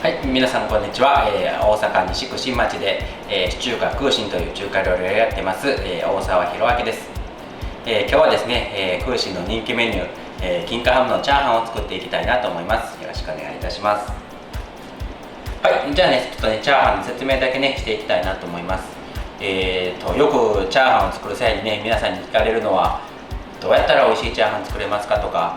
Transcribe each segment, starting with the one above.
はい、皆さんこんにちは。大阪西区新町で、中華空心という中華料理をやってます、大沢弘明です。今日はですね、空心の人気メニュー、金華ハムのチャーハンを作っていきたいなと思います。よろしくお願いいたします。はい、じゃあね、ちょっとね、チャーハンの説明だけね、していきたいなと思います。よくチャーハンを作る際にね、皆さんに聞かれるのは、どうやったら美味しいチャーハン作れますかとか、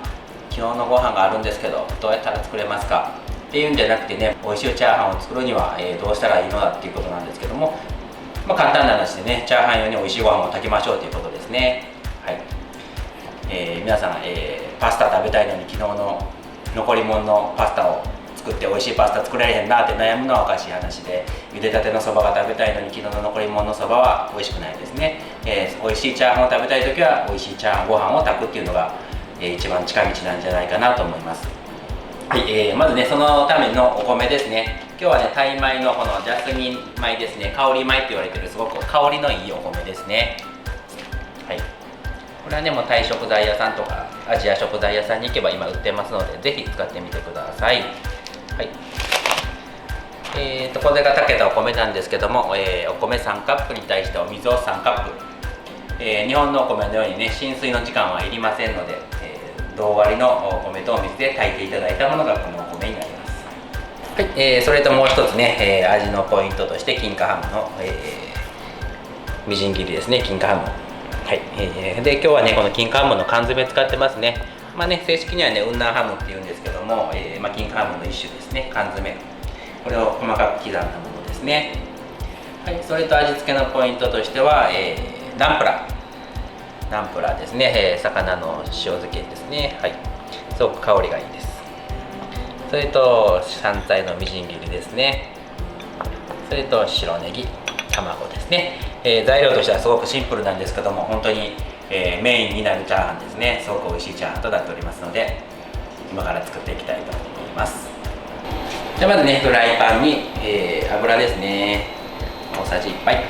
昨日のご飯があるんですけど、どうやったら作れますかっていうんじゃなくてね、美味しいチャーハンを作るには、どうしたらいいのだっていうことなんですけども、簡単な話でね、チャーハン用に美味しいご飯を炊きましょうということですね。はい。皆さん、パスタ食べたいのに昨日の残り物のパスタを作って美味しいパスタ作られへんなって悩むのはおかしい話で、茹でたてのそばが食べたいのに昨日の残り物のそばは美味しくないですね。美味しいチャーハンを食べたい時は美味しいチャーハンご飯を炊くっていうのが、一番近道なんじゃないかなと思います。はい、まずね、そのためのお米ですね。今日はね、タイ米のこのジャスミン米ですね。香り米って言われてるすごく香りのいいお米ですね。はい。これはね、もうタイ食材屋さんとかアジア食材屋さんに行けば今売ってますので、ぜひ使ってみてください。はい。これが炊けたお米なんですけども、お米3カップに対してお水を3カップ。日本のお米のようにね、浸水の時間はいりませんので、同割りのお米とお水で炊いていただいたものがこのお米になります。はい、それともう一つね、味のポイントとして金華ハムの、みじん切りですね、金華ハム。はい、で今日はね、この金華ハムの缶詰使ってますね。正式にはね、雲南ハムっていうんですけども、金華ハムの一種ですね、缶詰。これを細かく刻んだものですね。はい、それと味付けのポイントとしては、ナンプラーですね、魚の塩漬けですね。はい、すごく香りがいいです。それと山菜のみじん切りですね。それと白ネギ、卵ですね。材料としてはすごくシンプルなんですけども、本当に、メインになるチャーハンですね。すごく美味しいチャーハンとなっておりますので、今から作っていきたいと思います。じゃあまずね、フライパンに、油ですね、大さじ1杯。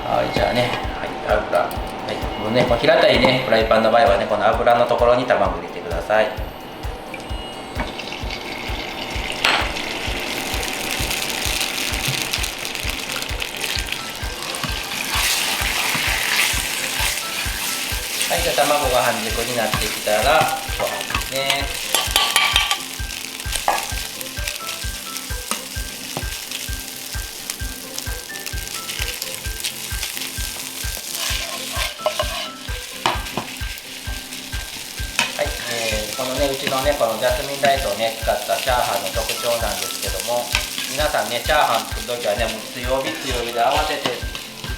はい、じゃあね、はい、油、はい、もうね、平たいね、フライパンの場合はね、この油のところに卵入れてください。はい、じゃあ卵が半熟になってきたら、ご飯ですね。このね、うちのね、このジャスミンライスをね、使ったチャーハンの特徴なんですけども、皆さんね、チャーハン作るときはね、もう強火で慌てて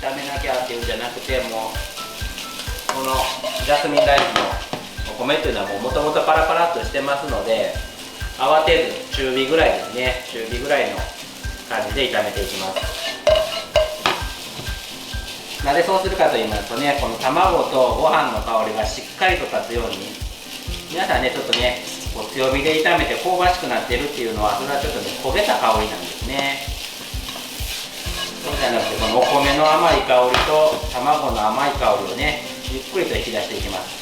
炒めなきゃっていうんじゃなくて、もうこのジャスミンライスのお米というのはもともとパラパラっとしてますので、慌てず中火ぐらいですね、中火ぐらいの感じで炒めていきます。なぜそうするかと言いますとね、この卵とご飯の香りがしっかりと立つように、皆さんね、ちょっとね、こう強火で炒めて香ばしくなってるっていうのは、それはちょっとね、焦げた香りなんですね。そうじゃなくて、このお米の甘い香りと卵の甘い香りをね、ゆっくりと引き出していきます。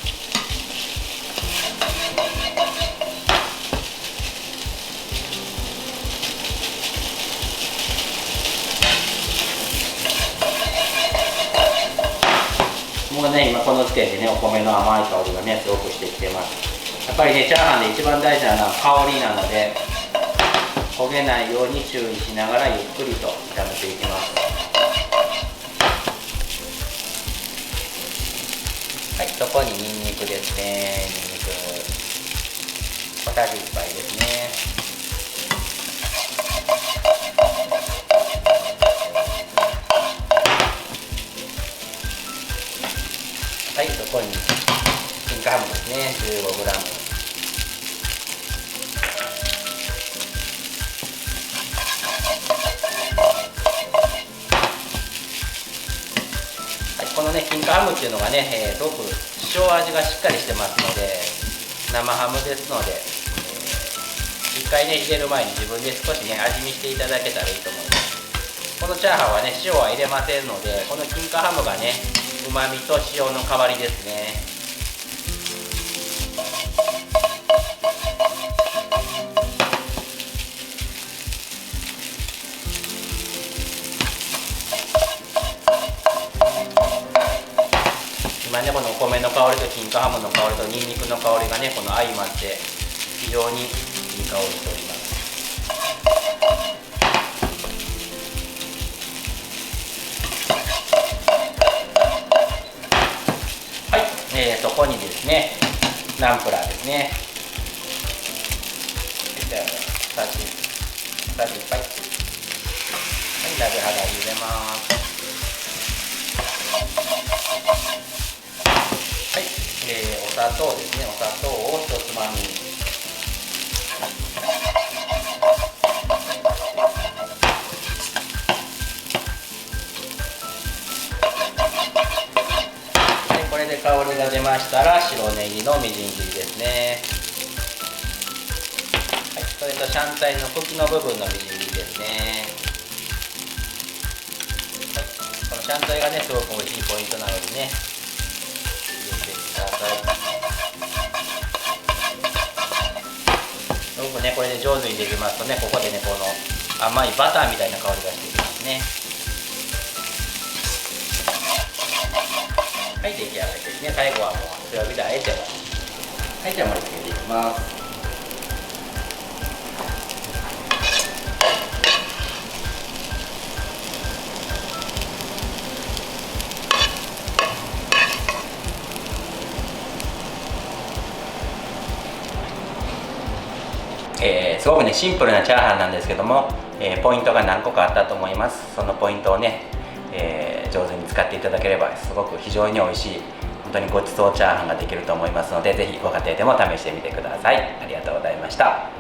もうね、今この時点でね、お米の甘い香りがね、すごくしてきてます。やっぱりね、チャーハンで一番大事なのは香りなので、焦げないように注意しながらゆっくりと炒めていきます。はい、そこにニンニクですね。ニンニク小さじ1杯ですね。はい、そこに金華ハムですね、15g。このね、金華ハムっていうのがね、すごく塩味がしっかりしてますので、生ハムですので、一回ね、入れる前に自分で少しね、味見していただけたらいいと思います。このチャーハンはね、塩は入れませんので、この金華ハムがね、旨味と塩の代わりですね。このお米の香りと金華ハムの香りとニンニクの香りがねこの相まって非常にいい香りしております。はい、そこにですねナンプラーですね。さじ1杯。はい、鍋肌入れます。はい、お砂糖ですね。お砂糖を1つまみ。はい、これで香りが出ましたら白ネギのみじん切りですね。はい、それとシャンツァイの茎の部分のみじん切りですね。はい、このシャンツァイがねすごく美味しいポイントなのでね入れてください。すごくねこれで上手にできますとねここでねこの甘いバターみたいな香りがしてきますね。はい、出来上がりですね。最後はもう強火であえてます。はい、じゃあ盛り付けていきます。すごくねシンプルなチャーハンなんですけども、ポイントが何個かあったと思います。そのポイントをね、上手に使っていただければすごく非常に美味しい本当にごちそうチャーハンができると思いますので、ぜひご家庭でも試してみてください。ありがとうございました。